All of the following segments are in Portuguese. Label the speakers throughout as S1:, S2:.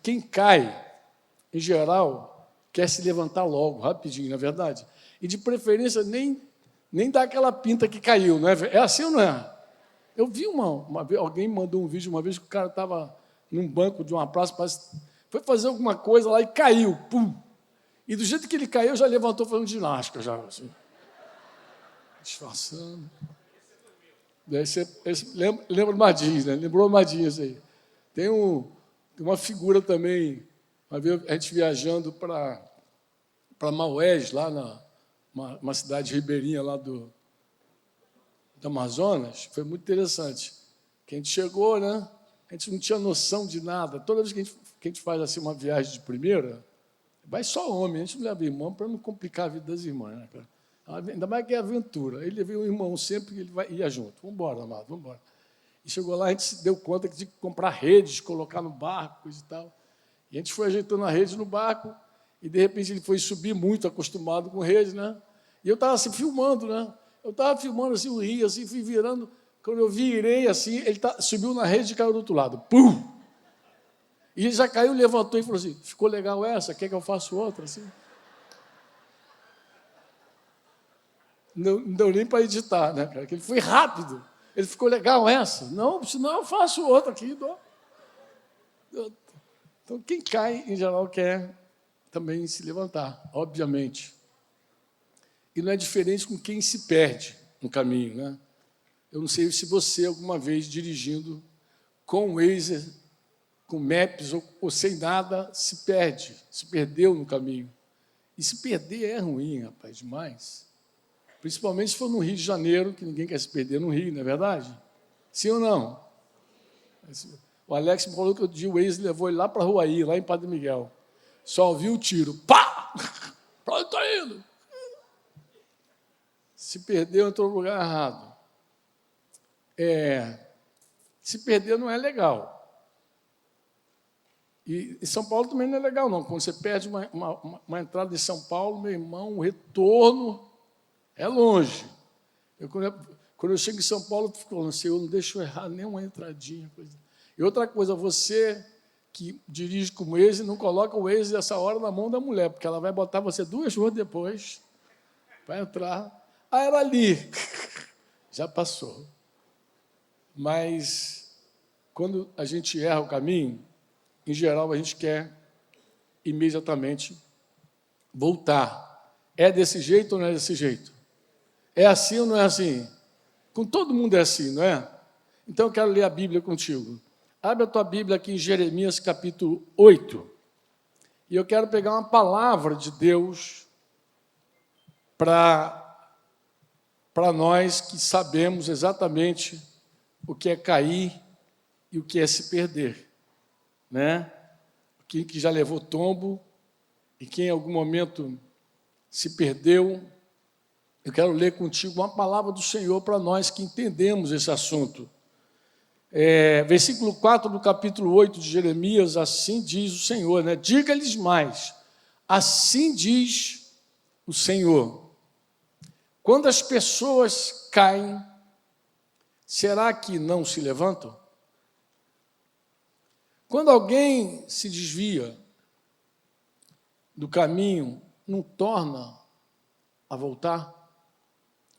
S1: Quem cai, em geral, quer se levantar logo, rapidinho, na verdade. E, de preferência, nem dá aquela pinta que caiu, não é? É assim ou não é? Eu vi uma vez, alguém mandou um vídeo uma vez que o cara estava num banco de uma praça, foi fazer alguma coisa lá e caiu, pum! E do jeito que ele caiu, já levantou fazendo ginástica, já, assim, disfarçando. Lembra Madinho, né? Lembrou Madinho isso aí. Tem uma figura também, uma vez a gente viajando para Maués, lá uma cidade ribeirinha lá do Amazonas, foi muito interessante. Que a gente chegou, né? A gente não tinha noção de nada. Toda vez que a gente faz assim uma viagem de primeira, vai só homem, a gente não leva irmão para não complicar a vida das irmãs, né, cara? Ainda mais que é aventura. Ele levou um irmão sempre, ele ia junto. Vamos embora, amado, vamos embora. E chegou lá, a gente se deu conta que tinha que comprar redes, colocar no barco, coisa e tal. E a gente foi ajeitando a rede no barco, e, de repente, ele foi subir muito, acostumado com rede, né? E eu estava assim, filmando, né? Eu estava filmando assim, o rio, assim, fui virando. Quando eu virei assim, ele subiu na rede e caiu do outro lado. Pum! E ele já caiu, levantou e falou assim, ficou legal essa? Quer que eu faça outra? Assim? Não deu nem para editar, né, cara? Porque ele foi rápido. Ele ficou legal essa? Não, senão eu faço outra aqui. Então, quem cai, em geral, quer também se levantar, obviamente. E não é diferente com quem se perde no caminho, né? Eu não sei se você, alguma vez, dirigindo com o Waze, com Maps ou sem nada, se perdeu no caminho. E se perder é ruim, rapaz, demais. Principalmente se for no Rio de Janeiro, que ninguém quer se perder no Rio, não é verdade? Sim ou não? O Alex me falou que o Waze levou ele lá para Ruaí, lá em Padre Miguel. Só ouviu o tiro. Pá! Para onde está indo? Se perdeu, entrou no lugar errado. Se perder não é legal. E em São Paulo também não é legal, não. Quando você perde uma entrada em São Paulo, meu irmão, o retorno é longe. Quando eu chego em São Paulo, eu fico falando, Senhor, não deixa eu errar nenhuma entradinha. E outra coisa, você que dirige com o Waze, não coloca o Waze nessa hora na mão da mulher, porque ela vai botar você 2 ruas depois, vai entrar. Ah, era ali. Já passou. Mas, quando a gente erra o caminho, em geral, a gente quer imediatamente voltar. É desse jeito ou não é desse jeito? É assim ou não é assim? Com todo mundo é assim, não é? Então, eu quero ler a Bíblia contigo. Abre a tua Bíblia aqui em Jeremias, capítulo 8. E eu quero pegar uma palavra de Deus para nós que sabemos exatamente o que é cair e o que é se perder, né? Quem que já levou tombo e quem em algum momento se perdeu. Eu quero ler contigo uma palavra do Senhor para nós que entendemos esse assunto. Versículo 4 do capítulo 8 de Jeremias, assim diz o Senhor, né? Diga-lhes mais, assim diz o Senhor. Quando as pessoas caem, será que não se levantam? Quando alguém se desvia do caminho, não torna a voltar?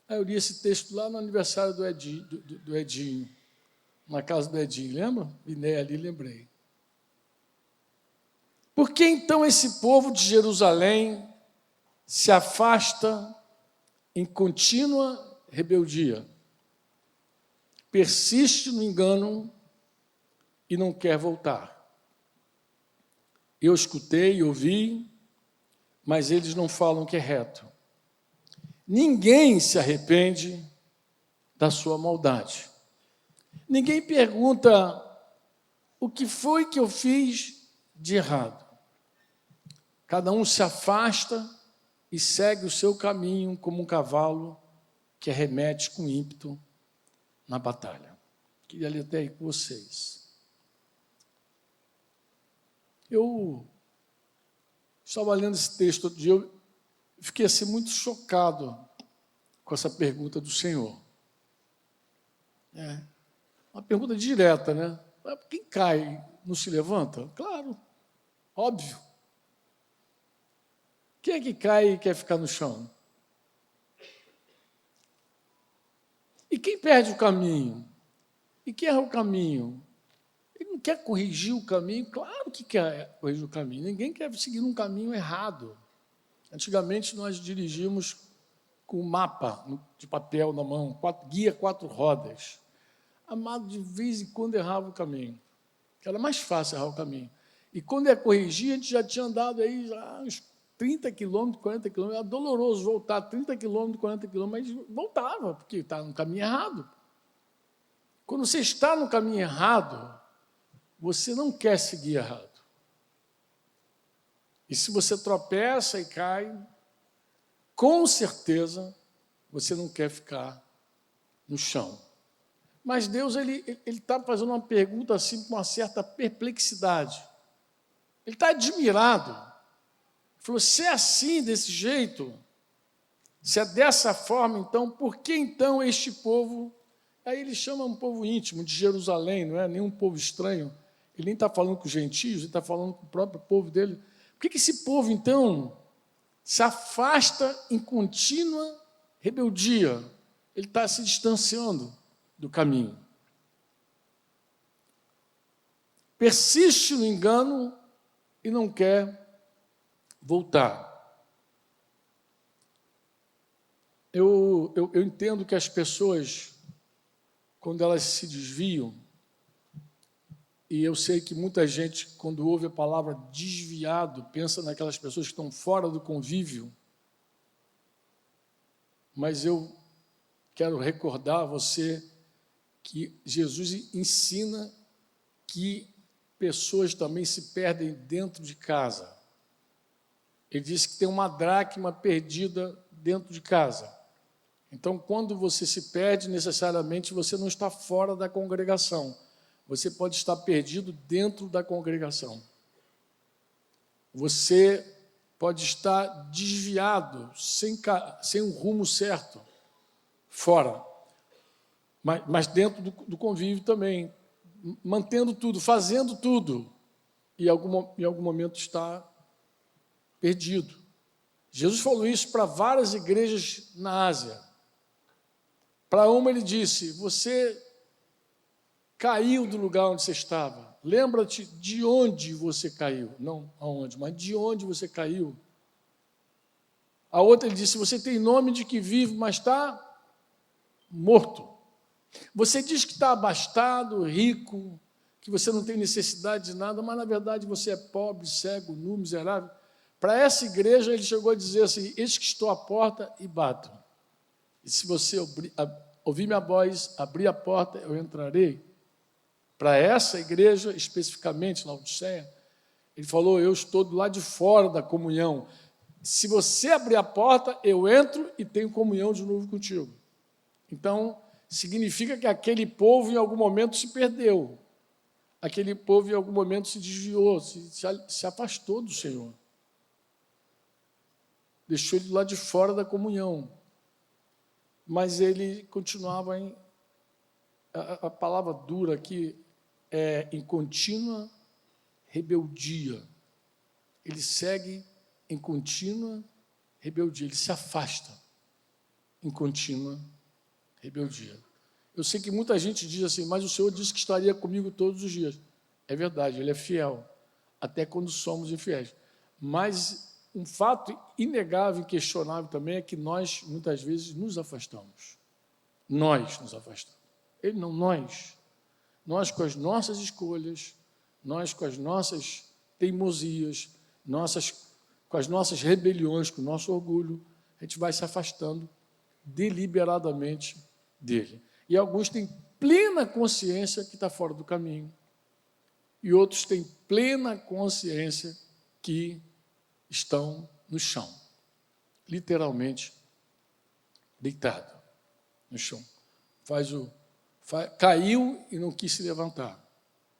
S1: Aí eu li esse texto lá no aniversário do Edinho, na casa do Edinho, lembra? Vinei ali, lembrei. Por que então esse povo de Jerusalém se afasta em contínua rebeldia? Persiste no engano e não quer voltar. Eu escutei, ouvi, mas eles não falam que é reto. Ninguém se arrepende da sua maldade. Ninguém pergunta o que foi que eu fiz de errado. Cada um se afasta e segue o seu caminho como um cavalo que arremete com ímpeto na batalha. Queria ler até aí com vocês. Eu estava lendo esse texto outro dia, eu fiquei assim muito chocado com essa pergunta do Senhor. É uma pergunta direta, né? Quem cai não se levanta? Claro, óbvio. Quem é que cai e quer ficar no chão? E quem perde o caminho? E quem erra o caminho? Ele não quer corrigir o caminho? Claro que quer corrigir o caminho. Ninguém quer seguir um caminho errado. Antigamente, nós dirigíamos com um mapa de papel na mão, guia 4 rodas. Amado, de vez em quando errava o caminho. Era mais fácil errar o caminho. E quando ia corrigir, a gente já tinha andado aí uns 30 quilômetros, 40 quilômetros. Era doloroso voltar 30 quilômetros, 40 quilômetros, mas voltava, porque estava no caminho errado. Quando você está no caminho errado, você não quer seguir errado. E se você tropeça e cai, com certeza você não quer ficar no chão. Mas Deus ele está fazendo uma pergunta assim com uma certa perplexidade. Ele está admirado. Ele falou, se é assim, desse jeito, se é dessa forma, então, por que então este povo... Aí ele chama um povo íntimo de Jerusalém, não é nenhum povo estranho. Ele nem está falando com os gentios, ele está falando com o próprio povo dele. Por que esse povo, então, se afasta em contínua rebeldia? Ele está se distanciando do caminho. Persiste no engano e não quer voltar. Eu entendo que as pessoas, quando elas se desviam, e eu sei que muita gente, quando ouve a palavra desviado, pensa naquelas pessoas que estão fora do convívio, mas eu quero recordar a você que Jesus ensina que pessoas também se perdem dentro de casa. Ele disse que tem uma dracma perdida dentro de casa. Então, quando você se perde, necessariamente você não está fora da congregação. Você pode estar perdido dentro da congregação. Você pode estar desviado, sem um rumo certo, fora. Mas dentro do convívio também, mantendo tudo, fazendo tudo, e em algum momento está perdido. Jesus falou isso para várias igrejas na Ásia. Para uma ele disse, você caiu do lugar onde você estava. Lembra-te de onde você caiu. Não aonde, mas de onde você caiu. A outra ele disse, você tem nome de que vive, mas está morto. Você diz que está abastado, rico, que você não tem necessidade de nada, mas na verdade você é pobre, cego, nu, miserável. Para essa igreja ele chegou a dizer assim, eis que estou à porta e bato. E se você ouvir minha voz, abrir a porta, eu entrarei. Para essa igreja, especificamente, Laodiceia, ele falou, eu estou do lado de fora da comunhão. Se você abrir a porta, eu entro e tenho comunhão de novo contigo. Então, significa que aquele povo, em algum momento, se perdeu. Aquele povo, em algum momento, se desviou, se afastou do Senhor. Deixou ele do lado de fora da comunhão. Mas ele continuava em... A palavra dura aqui é em contínua rebeldia. Ele segue em contínua rebeldia. Ele se afasta em contínua rebeldia. Eu sei que muita gente diz assim, mas o Senhor disse que estaria comigo todos os dias. É verdade, Ele é fiel, até quando somos infiéis. Mas um fato inegável e questionável também é que nós, muitas vezes, nos afastamos. Nós nos afastamos. Ele não, nós. Nós com as nossas escolhas, nós com as nossas teimosias, com as nossas rebeliões, com o nosso orgulho, a gente vai se afastando deliberadamente dele. E alguns têm plena consciência que está fora do caminho. E outros têm plena consciência que estão no chão. Literalmente, deitado no chão. Caiu e não quis se levantar.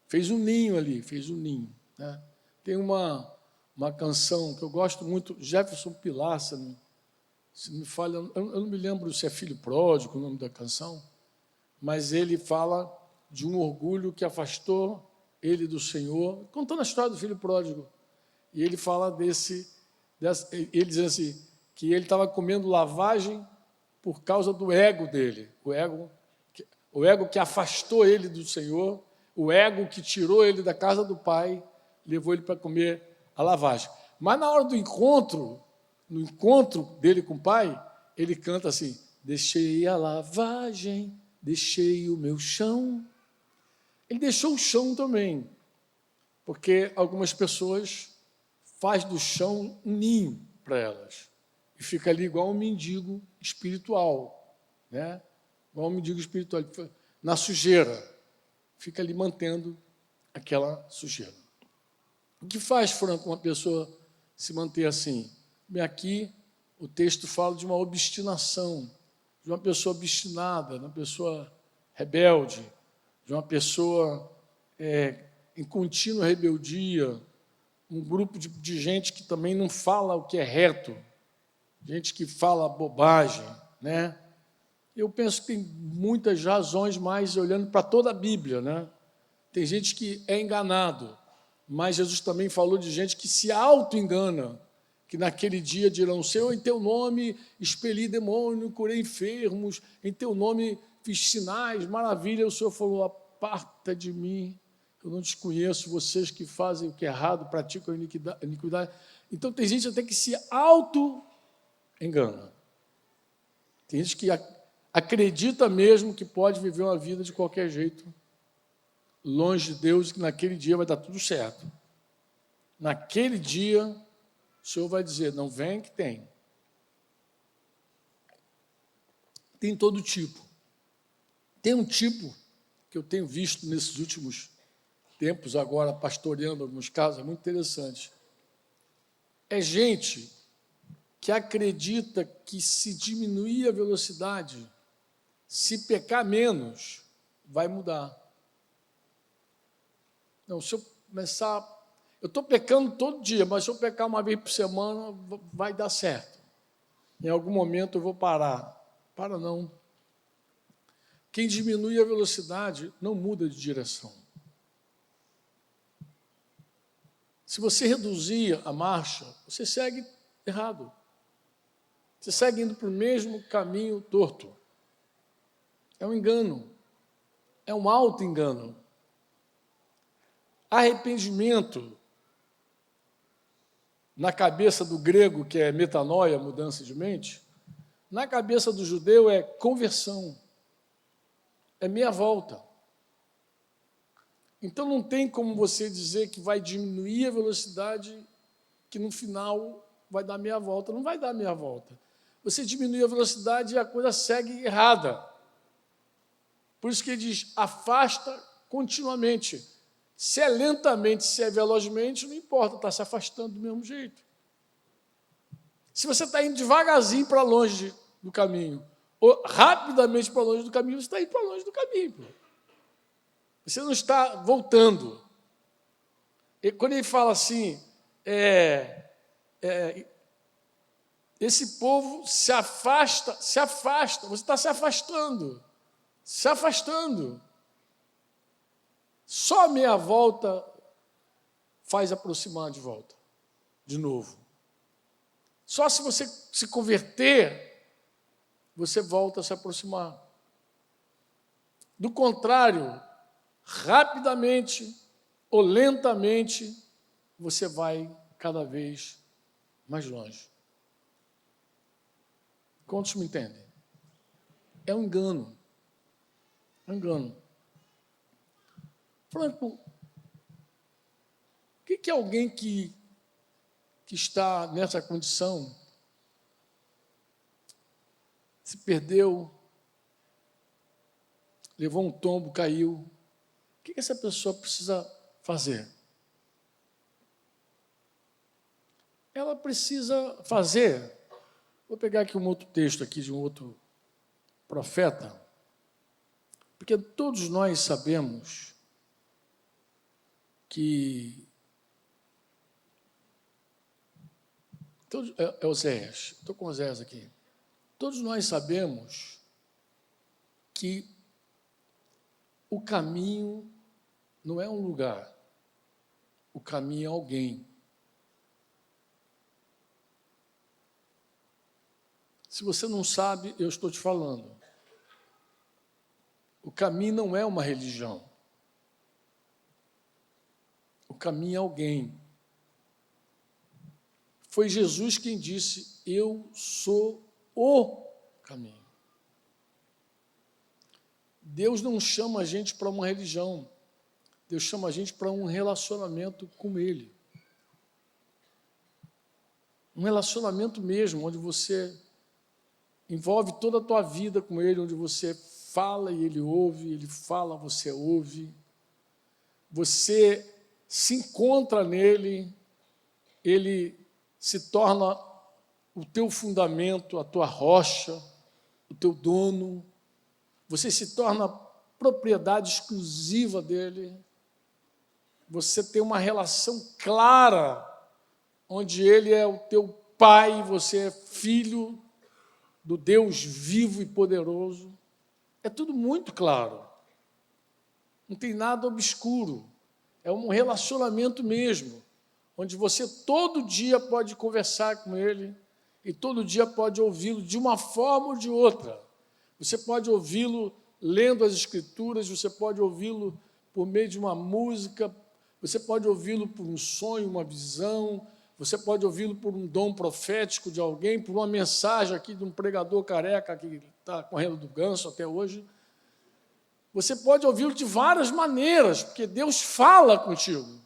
S1: Fez um ninho ali, fez um ninho. Né? Tem uma canção que eu gosto muito, Jefferson Pilaça, se me falha, eu não me lembro se é Filho Pródigo o nome da canção, mas ele fala de um orgulho que afastou ele do Senhor, contando a história do Filho Pródigo. E ele fala ele diz assim, que ele estava comendo lavagem por causa do ego dele, o ego que afastou ele do Senhor, o ego que tirou ele da casa do Pai, levou ele para comer a lavagem. Mas na hora do encontro, no encontro dele com o Pai, ele canta assim, deixei a lavagem, deixei o meu chão. Ele deixou o chão também, porque algumas pessoas faz do chão um ninho para elas. E fica ali igual um mendigo espiritual, né? Igual um mendigo espiritual, na sujeira. Fica ali mantendo aquela sujeira. O que faz, Franco, uma pessoa se manter assim? Bem, aqui o texto fala de uma obstinação, de uma pessoa obstinada, de uma pessoa rebelde, de uma pessoa em contínua rebeldia, um grupo de gente que também não fala o que é reto, gente que fala bobagem, né? Eu penso que tem muitas razões mais olhando para toda a Bíblia, né? Tem gente que é enganado, mas Jesus também falou de gente que se auto-engana, que naquele dia dirão, Senhor, em teu nome expeli demônio, curei enfermos, em teu nome fiz sinais, maravilha. O Senhor falou, aparta de mim, eu não te conheço, vocês que fazem o que é errado, praticam a iniquidade. Então tem gente até que se auto-engana. Tem gente que acredita mesmo que pode viver uma vida de qualquer jeito, longe de Deus, que naquele dia vai dar tudo certo. Naquele dia, o Senhor vai dizer, não vem que tem. Tem todo tipo. Tem um tipo que eu tenho visto nesses últimos tempos, agora pastoreando alguns casos, é muito interessante. É gente que acredita que se diminuir a velocidade, se pecar menos, vai mudar. Não, se eu começar... Eu estou pecando todo dia, mas se eu pecar uma vez por semana, vai dar certo. Em algum momento eu vou parar. Para não. Quem diminui a velocidade não muda de direção. Se você reduzir a marcha, você segue errado. Você segue indo para o mesmo caminho torto. É um engano. É um auto-engano. Arrependimento, na cabeça do grego, que é metanoia, mudança de mente, na cabeça do judeu é conversão. É meia volta. Então não tem como você dizer que vai diminuir a velocidade, que no final vai dar meia volta. Não vai dar meia volta. Você diminui a velocidade e a coisa segue errada. Por isso que ele diz, afasta continuamente. Se é lentamente, se é velozmente, não importa, está se afastando do mesmo jeito. Se você está indo devagarzinho para longe do caminho, ou rapidamente para longe do caminho, você está indo para longe do caminho. Pô. Você não está voltando. E quando ele fala assim, esse povo se afasta, você está se afastando. Só a meia volta faz aproximar de volta, de novo. Só se você se converter, você volta a se aproximar. Do contrário, rapidamente ou lentamente, você vai cada vez mais longe. Quantos me entendem? É um engano. É um engano. Franco, o que é alguém que está nessa condição, se perdeu, levou um tombo, caiu, o que essa pessoa precisa fazer? Ela precisa fazer, vou pegar aqui um outro texto aqui de um outro profeta, porque todos nós sabemos que é Oséias, estou com Oséias aqui. Todos nós sabemos que o caminho não é um lugar, o caminho é alguém. Se você não sabe, eu estou te falando. O caminho não é uma religião. O caminho é alguém. Foi Jesus quem disse: eu sou o caminho. Deus não chama a gente para uma religião. Deus chama a gente para um relacionamento com Ele. Um relacionamento mesmo, onde você envolve toda a tua vida com Ele, onde você fala e Ele ouve, Ele fala, você ouve. Você se encontra nele, Ele se torna o teu fundamento, a tua rocha, o teu dono. Você se torna propriedade exclusiva dele. Você tem uma relação clara, onde ele é o teu pai, você é filho do Deus vivo e poderoso. É tudo muito claro. Não tem nada obscuro. É um relacionamento mesmo, onde você todo dia pode conversar com ele e todo dia pode ouvi-lo de uma forma ou de outra. Você pode ouvi-lo lendo as Escrituras, você pode ouvi-lo por meio de uma música, você pode ouvi-lo por um sonho, uma visão, você pode ouvi-lo por um dom profético de alguém, por uma mensagem aqui de um pregador careca que está correndo do ganso até hoje. Você pode ouvi-lo de várias maneiras, porque Deus fala contigo.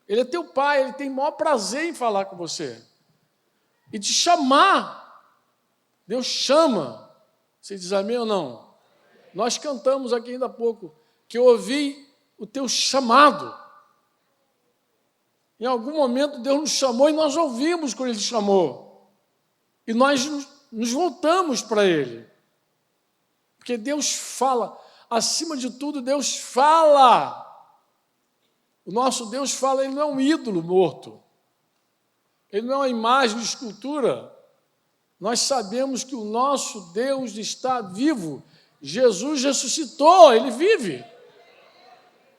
S1: Ele é teu pai, ele tem o maior prazer em falar com você. E te chamar. Deus chama. Você diz amém ou não? Nós cantamos aqui ainda há pouco, que eu ouvi o teu chamado. Em algum momento Deus nos chamou e nós ouvimos quando Ele chamou. E nós nos voltamos para Ele. Porque Deus fala. Acima de tudo, Deus fala. O nosso Deus fala, Ele não é um ídolo morto. Ele não é uma imagem de escultura. Nós sabemos que o nosso Deus está vivo. Jesus ressuscitou, Ele vive.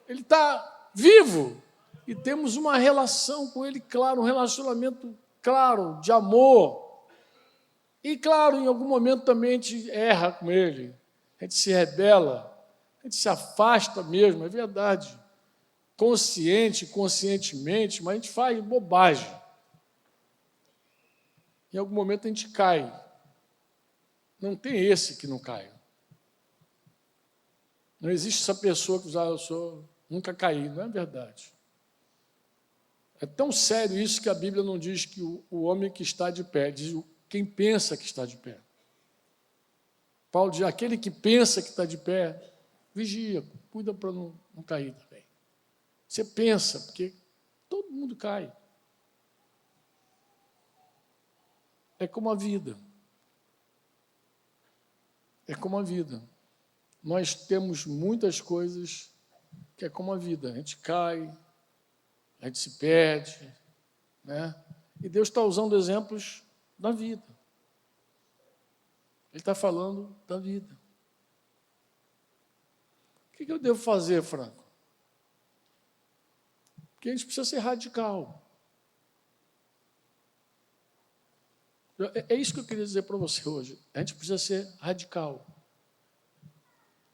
S1: Ele está vivo. E temos uma relação com Ele, claro, um relacionamento claro, de amor. E, claro, em algum momento também a gente erra com Ele. A gente se rebela, a gente se afasta mesmo, é verdade. Conscientemente, mas a gente faz bobagem. Em algum momento a gente cai. Não tem esse que não cai. Não existe essa pessoa que diz, nunca caí, não é verdade. É tão sério isso que a Bíblia não diz que o homem que está de pé, diz quem pensa que está de pé. Paulo diz, aquele que pensa que está de pé, vigia, cuida para não cair também. Você pensa, porque todo mundo cai. É como a vida. É como a vida. Nós temos muitas coisas que é como a vida. A gente cai, a gente se perde, né? E Deus está usando exemplos da vida. Ele está falando da vida. O que eu devo fazer, Franco? Porque a gente precisa ser radical. É isso que eu queria dizer para você hoje. A gente precisa ser radical.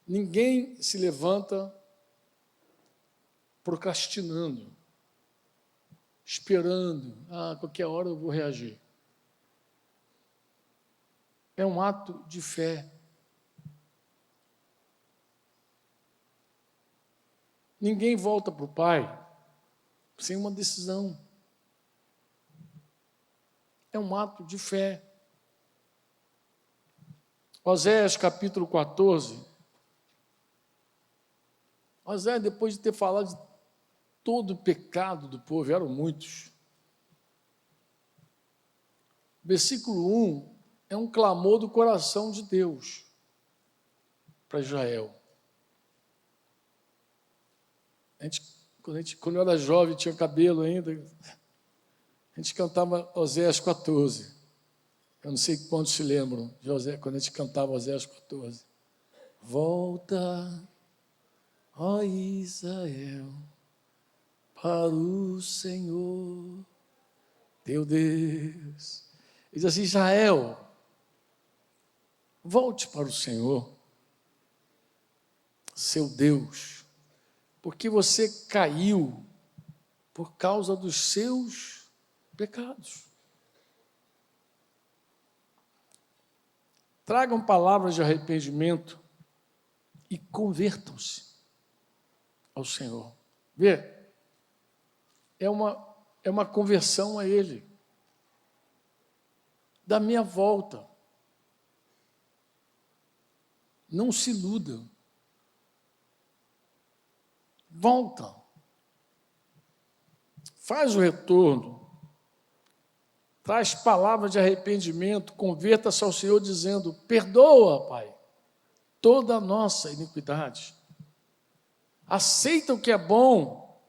S1: Ninguém se levanta procrastinando, esperando, qualquer hora eu vou reagir. É um ato de fé. Ninguém volta para o Pai sem uma decisão. É um ato de fé. Oséias capítulo 14. Oséias, depois de ter falado de todo o pecado do povo, eram muitos. Versículo 1 é um clamor do coração de Deus para Israel. Quando eu era jovem, tinha cabelo ainda, a gente cantava Oséias 14. Eu não sei quantos se lembram, José, quando a gente cantava Oséias 14. Volta, ó Israel, para o Senhor, teu Deus. Ele diz assim, Israel, volte para o Senhor, seu Deus, porque você caiu por causa dos seus pecados. Tragam palavras de arrependimento e convertam-se ao Senhor. Vê? É uma conversão a Ele. Da minha volta. Não se iludam. Volta. Faz o retorno. Traz palavras de arrependimento, converta-se ao Senhor dizendo, perdoa, Pai, toda a nossa iniquidade. Aceita o que é bom,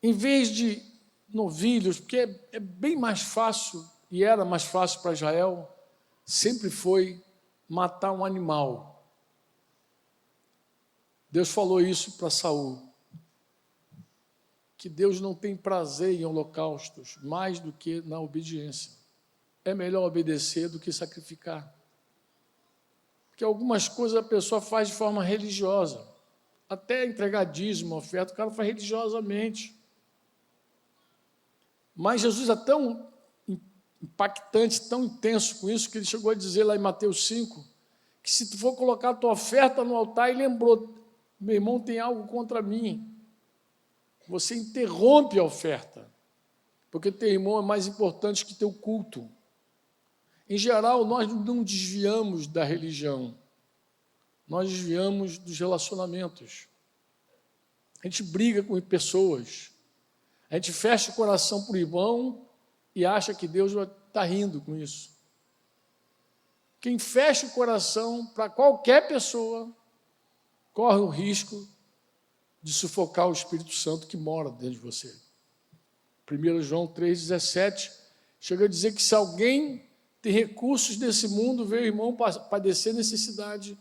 S1: em vez de novilhos, porque é bem mais fácil, e era mais fácil para Israel, sempre foi matar um animal. Deus falou isso para Saul, que Deus não tem prazer em holocaustos, mais do que na obediência. É melhor obedecer do que sacrificar. Porque algumas coisas a pessoa faz de forma religiosa. Até entregar dízimo, oferta, o cara faz religiosamente. Mas Jesus é tão impactante, tão intenso com isso, que ele chegou a dizer lá em Mateus 5, que se tu for colocar a tua oferta no altar, e lembrou, meu irmão tem algo contra mim, você interrompe a oferta, porque teu irmão é mais importante que teu culto. Em geral, nós não desviamos da religião, nós desviamos dos relacionamentos. A gente briga com pessoas, a gente fecha o coração para o irmão e acha que Deus está rindo com isso. Quem fecha o coração para qualquer pessoa corre o risco de sufocar o Espírito Santo que mora dentro de você. 1 João 3,17 chega a dizer que se alguém tem recursos desse mundo, vê o irmão padecer necessidade,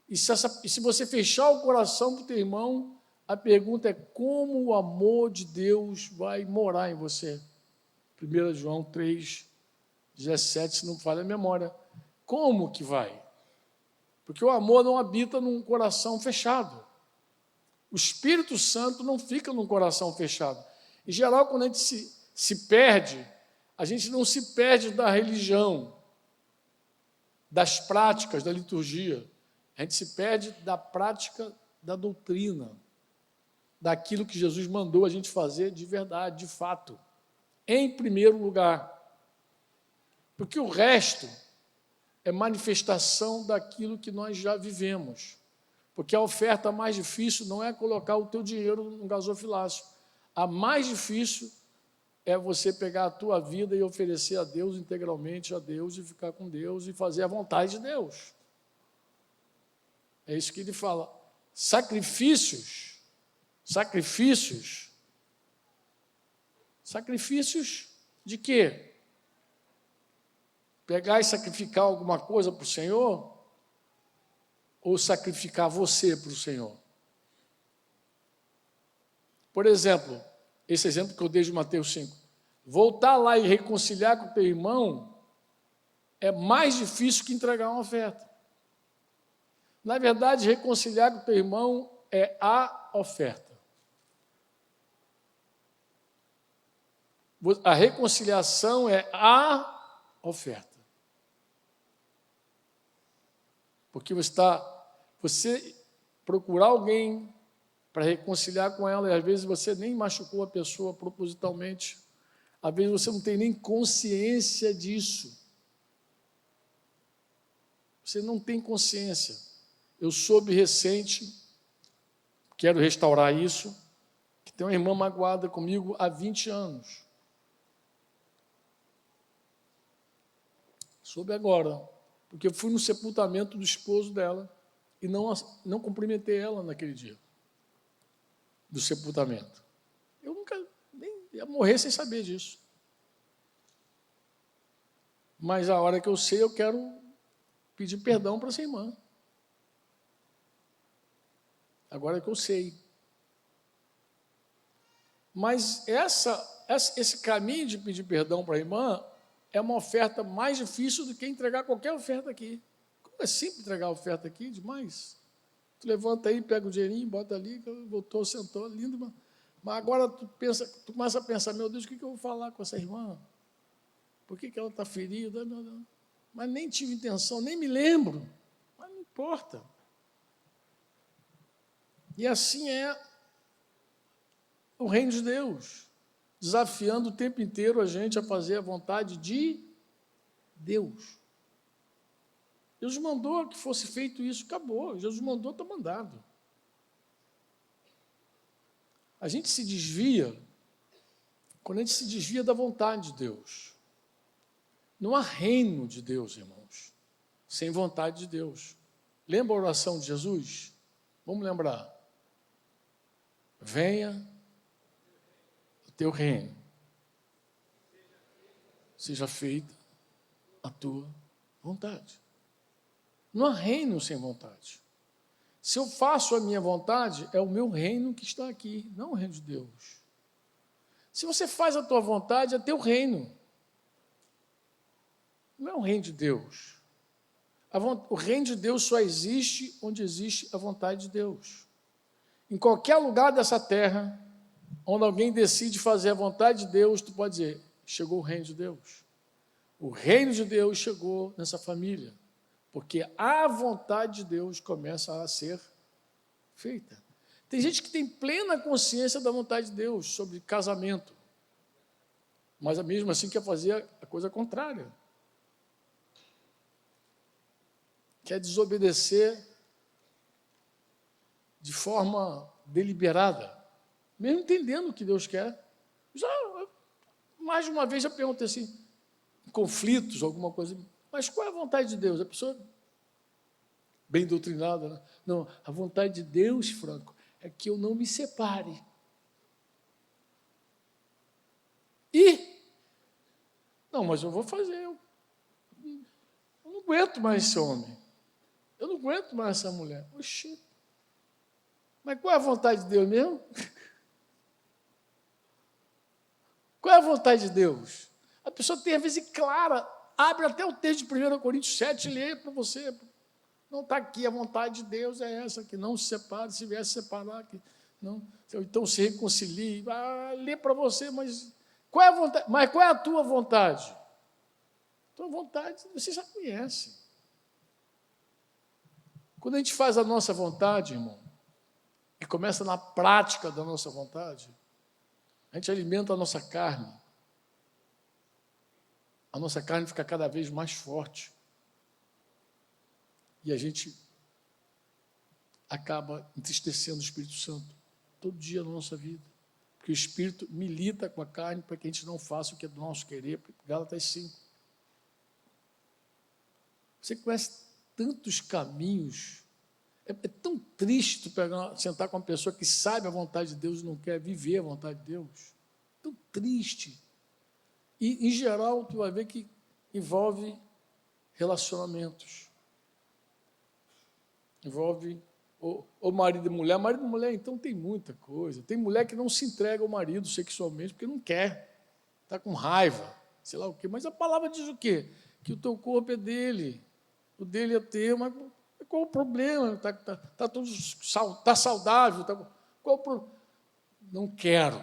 S1: e se você fechar o coração para o teu irmão, a pergunta é como o amor de Deus vai morar em você. 1 João 3,17, se não falha a memória. Como que vai? Porque o amor não habita num coração fechado. O Espírito Santo não fica num coração fechado. Em geral, quando a gente se perde, a gente não se perde da religião, das práticas, da liturgia. A gente se perde da prática da doutrina, daquilo que Jesus mandou a gente fazer de verdade, de fato, em primeiro lugar. Porque o resto é manifestação daquilo que nós já vivemos. Porque a oferta mais difícil não é colocar o teu dinheiro no gasofilácio. A mais difícil é você pegar a tua vida e oferecer a Deus integralmente a Deus e ficar com Deus e fazer a vontade de Deus. É isso que ele fala. Sacrifícios de quê? Pegar e sacrificar alguma coisa para o Senhor? Ou sacrificar você para o Senhor? Por exemplo, esse exemplo que eu dei de Mateus 5. Voltar lá e reconciliar com o teu irmão é mais difícil que entregar uma oferta. Na verdade, reconciliar com o teu irmão é a oferta. A reconciliação é a oferta. Porque você procurar alguém para reconciliar com ela, e às vezes você nem machucou a pessoa propositalmente, às vezes você não tem nem consciência disso. Você não tem consciência. Eu soube recente, quero restaurar isso, que tem uma irmã magoada comigo há 20 anos. Soube agora, porque eu fui no sepultamento do esposo dela e não cumprimentei ela naquele dia do sepultamento. Eu nunca nem ia morrer sem saber disso. Mas a hora que eu sei, eu quero pedir perdão para essa irmã. Agora que eu sei. Mas esse caminho de pedir perdão para a irmã é uma oferta mais difícil do que entregar qualquer oferta aqui. Como é simples entregar a oferta aqui, demais. Tu levanta aí, pega o dinheirinho, bota ali, voltou, sentou, lindo. Mas agora tu começa a pensar, meu Deus, o que eu vou falar com essa irmã? Por que ela está ferida? Não. Mas nem tive intenção, nem me lembro. Mas não importa. E assim é o reino de Deus, desafiando o tempo inteiro a gente a fazer a vontade de Deus. Jesus mandou que fosse feito isso, acabou. Jesus mandou, está mandado. A gente se desvia quando a gente se desvia da vontade de Deus. Não há reino de Deus, irmãos, sem vontade de Deus. Lembra a oração de Jesus? Vamos lembrar. Venha o teu reino. Seja feita a tua vontade. Não há reino sem vontade. Se eu faço a minha vontade, é o meu reino que está aqui, não o reino de Deus. Se você faz a tua vontade, é teu reino. Não é o reino de Deus. O reino de Deus só existe onde existe a vontade de Deus. Em qualquer lugar dessa terra, onde alguém decide fazer a vontade de Deus, tu pode dizer, chegou o reino de Deus. O reino de Deus chegou nessa família, porque a vontade de Deus começa a ser feita. Tem gente que tem plena consciência da vontade de Deus sobre casamento, mas mesmo assim quer fazer a coisa contrária. Quer desobedecer de forma deliberada, mesmo entendendo o que Deus quer. Mais de uma vez já perguntei assim, conflitos, alguma coisa, mas qual é a vontade de Deus? A pessoa bem doutrinada, né? Não, a vontade de Deus, Franco, é que eu não me separe. Não, mas eu vou fazer. Eu não aguento mais esse homem. Eu não aguento mais essa mulher. Oxi. Mas qual é a vontade de Deus mesmo? Qual é a vontade de Deus? A pessoa tem, às vezes, clara, abre até o texto de 1 Coríntios 7 e lê para você. Não está aqui, a vontade de Deus é essa, que não se separe, se vier se separar, que não, então se reconcilie. Lê para você, mas qual é a vontade? Mas qual é a tua vontade? Tua vontade, você já conhece. Quando a gente faz a nossa vontade, irmão, e começa na prática da nossa vontade, a gente alimenta a nossa carne. A nossa carne fica cada vez mais forte. E a gente acaba entristecendo o Espírito Santo todo dia na nossa vida. Porque o Espírito milita com a carne para que a gente não faça o que é do nosso querer. Gálatas 5. Você conhece tantos caminhos. É tão triste tu sentar com uma pessoa que sabe a vontade de Deus e não quer viver a vontade de Deus. Tão triste. E, em geral, tu vai ver que envolve relacionamentos. Envolve o marido e mulher. Marido e mulher, então, tem muita coisa. Tem mulher que não se entrega ao marido sexualmente porque não quer. Está com raiva, sei lá o quê. Mas a palavra diz o quê? Que o teu corpo é dele, o dele é teu. Mas qual o problema? Está tudo tá saudável. Qual o problema? Não quero.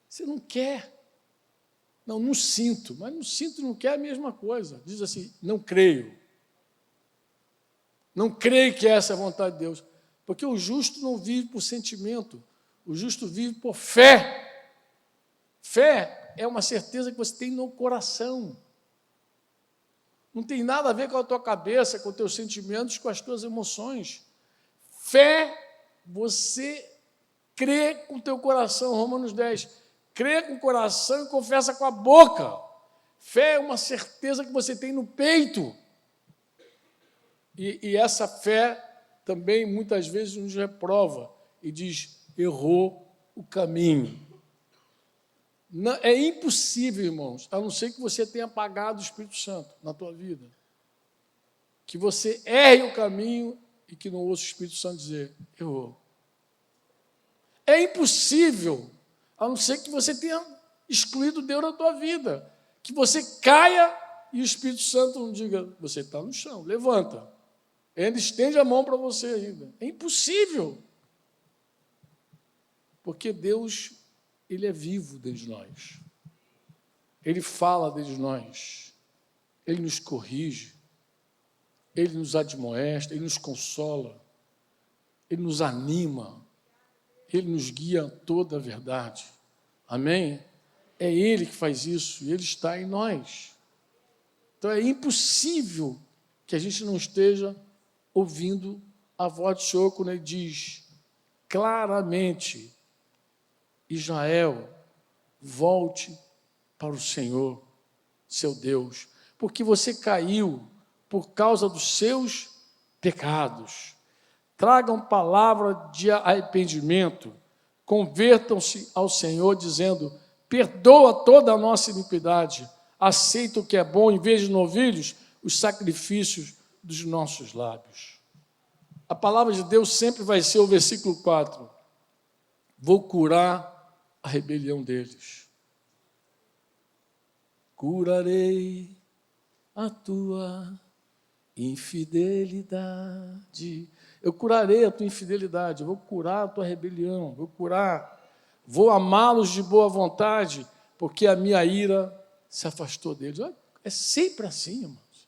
S1: Você não quer. Não sinto. Mas não sinto e não quer a mesma coisa. Diz assim, não creio. Não creio que essa é a vontade de Deus. Porque o justo não vive por sentimento. O justo vive por fé. Fé é uma certeza que você tem no coração. Não tem nada a ver com a tua cabeça, com os teus sentimentos, com as tuas emoções. Fé, você crê com o teu coração, Romanos 10. Crê com o coração e confessa com a boca. Fé é uma certeza que você tem no peito. E essa fé também, muitas vezes, nos reprova e diz, errou o caminho. É impossível, irmãos, a não ser que você tenha apagado o Espírito Santo na tua vida. Que você erre o caminho e que não ouça o Espírito Santo dizer, errou. É impossível, a não ser que você tenha excluído Deus da tua vida. Que você caia e o Espírito Santo não diga, você está no chão, levanta. Ele estende a mão para você ainda. É impossível. Porque Deus, Ele é vivo dentro de nós. Ele fala dentro de nós. Ele nos corrige. Ele nos admoesta, Ele nos consola. Ele nos anima. Ele nos guia a toda a verdade. Amém? É Ele que faz isso e Ele está em nós. Então é impossível que a gente não esteja ouvindo a voz do Senhor quando Ele diz claramente, Israel, volte para o Senhor, seu Deus, porque você caiu por causa dos seus pecados. Tragam palavra de arrependimento, convertam-se ao Senhor, dizendo, perdoa toda a nossa iniquidade, aceita o que é bom, em vez de novilhos, os sacrifícios dos nossos lábios. A palavra de Deus sempre vai ser o versículo 4. Vou curar a rebelião deles. Curarei a tua infidelidade. Eu curarei a tua infidelidade, eu vou curar a tua rebelião, vou amá-los de boa vontade, porque a minha ira se afastou deles. É sempre assim, irmãos.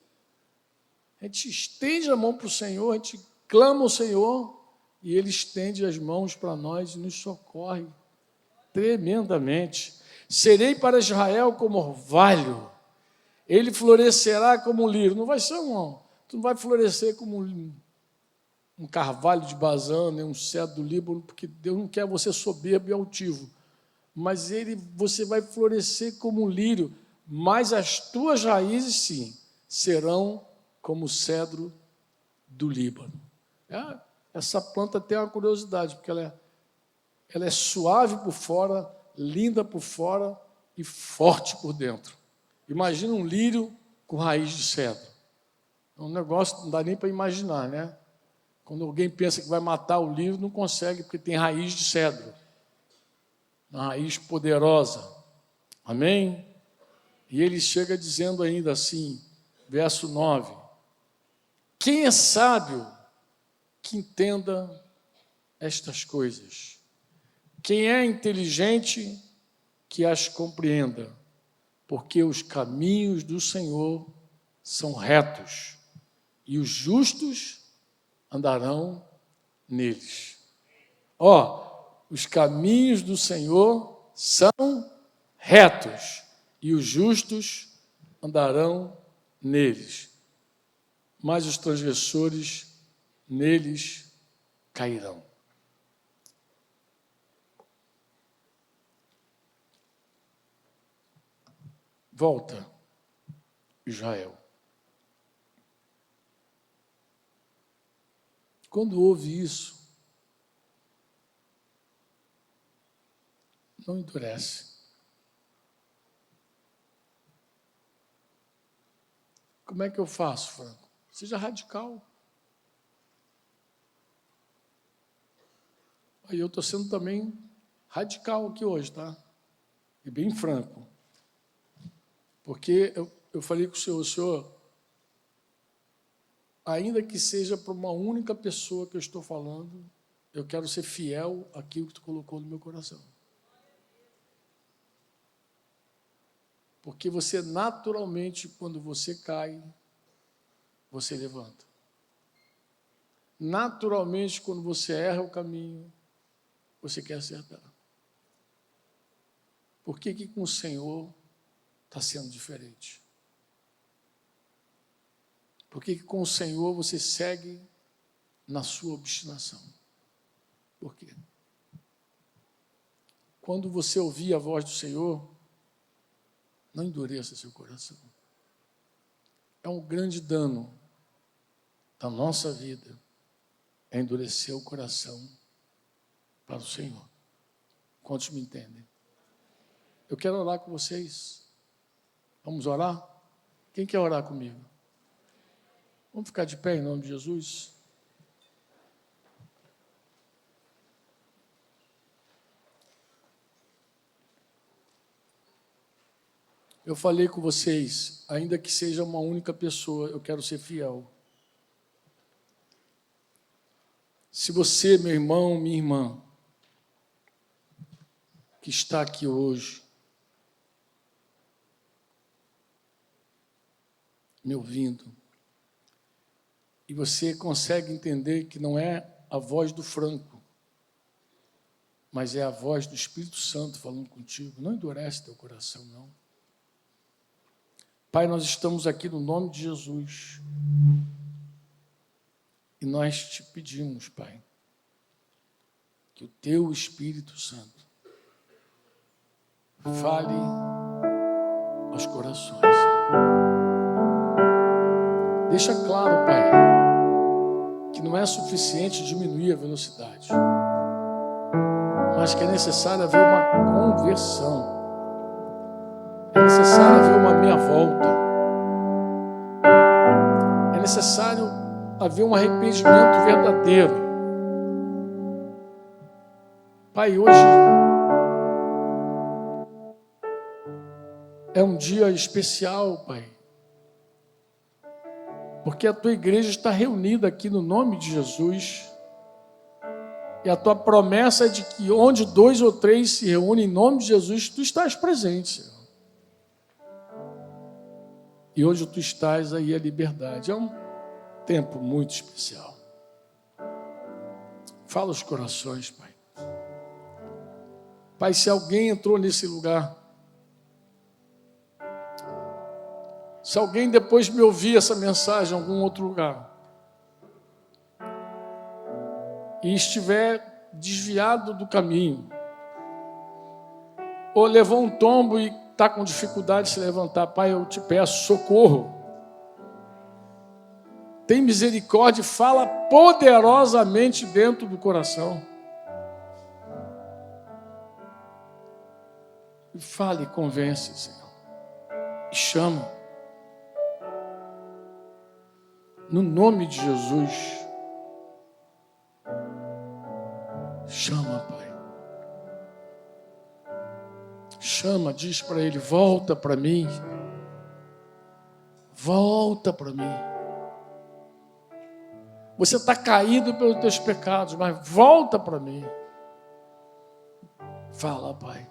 S1: A gente estende a mão para o Senhor, a gente clama ao Senhor, e Ele estende as mãos para nós e nos socorre tremendamente. Serei para Israel como orvalho, ele florescerá como um lírio. Não vai ser tu não vai florescer como um carvalho de Bazã, nem um cedro do Líbano, porque Deus não quer você soberbo e altivo. Mas você vai florescer como um lírio, mas as tuas raízes, sim, serão como o cedro do Líbano. Essa planta tem uma curiosidade, porque ela é suave por fora, linda por fora e forte por dentro. Imagina um lírio com raiz de cedro. É um negócio que não dá nem para imaginar, né? Quando alguém pensa que vai matar o lírio, não consegue, porque tem raiz de cedro. Uma raiz poderosa. Amém? E ele chega dizendo ainda assim, verso 9. Quem é sábio que entenda estas coisas? Quem é inteligente que as compreenda? Porque os caminhos do Senhor são retos e os justos andarão neles. Os caminhos do Senhor são retos e os justos andarão neles, mas os transgressores neles cairão. Volta, Israel. Quando ouve isso, não endurece. Como é que eu faço, Franco? Seja radical. Aí eu estou sendo também radical aqui hoje, tá? E bem franco. Porque eu falei com o senhor, ainda que seja para uma única pessoa que eu estou falando, eu quero ser fiel àquilo que tu colocou no meu coração. Porque você naturalmente, quando você cai, você levanta. Naturalmente, quando você erra o caminho, você quer acertar. Por que com o Senhor está sendo diferente? Por que com o Senhor você segue na sua obstinação? Por quê? Quando você ouvir a voz do Senhor, não endureça seu coração. É um grande dano da nossa vida, é endurecer o coração para o Senhor. Quantos me entendem? Eu quero orar com vocês. Vamos orar? Quem quer orar comigo? Vamos ficar de pé em nome de Jesus? Eu falei com vocês, ainda que seja uma única pessoa, eu quero ser fiel. Se você, meu irmão, minha irmã, que está aqui hoje, me ouvindo, e você consegue entender que não é a voz do Franco, mas é a voz do Espírito Santo falando contigo, não endurece teu coração, não. Pai, nós estamos aqui no nome de Jesus. E nós te pedimos, Pai, que o teu Espírito Santo fale aos corações. Deixa claro, Pai, que não é suficiente diminuir a velocidade, mas que é necessário haver uma conversão. É necessário haver uma meia volta. É necessário haver um arrependimento verdadeiro. Pai, hoje é um dia especial, Pai, porque a tua igreja está reunida aqui no nome de Jesus, e a tua promessa é de que onde 2 ou 3 se reúnem em nome de Jesus, tu estás presente, Senhor. E onde tu estás, aí é liberdade. É um tempo muito especial. Fala os corações, Pai. Pai, se alguém entrou nesse lugar, se alguém depois me ouvir essa mensagem em algum outro lugar, e estiver desviado do caminho, ou levou um tombo e está com dificuldade de se levantar, Pai, eu te peço socorro. Tem misericórdia e fala poderosamente dentro do coração. E fale e convence, Senhor. E chama. No nome de Jesus. Chama, Pai. Chama, diz para ele, volta para mim. Volta para mim. Você está caído pelos teus pecados, mas volta para mim. Fala, Pai.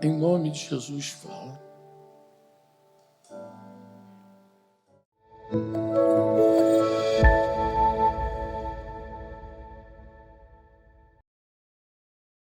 S1: Em nome de Jesus, fala.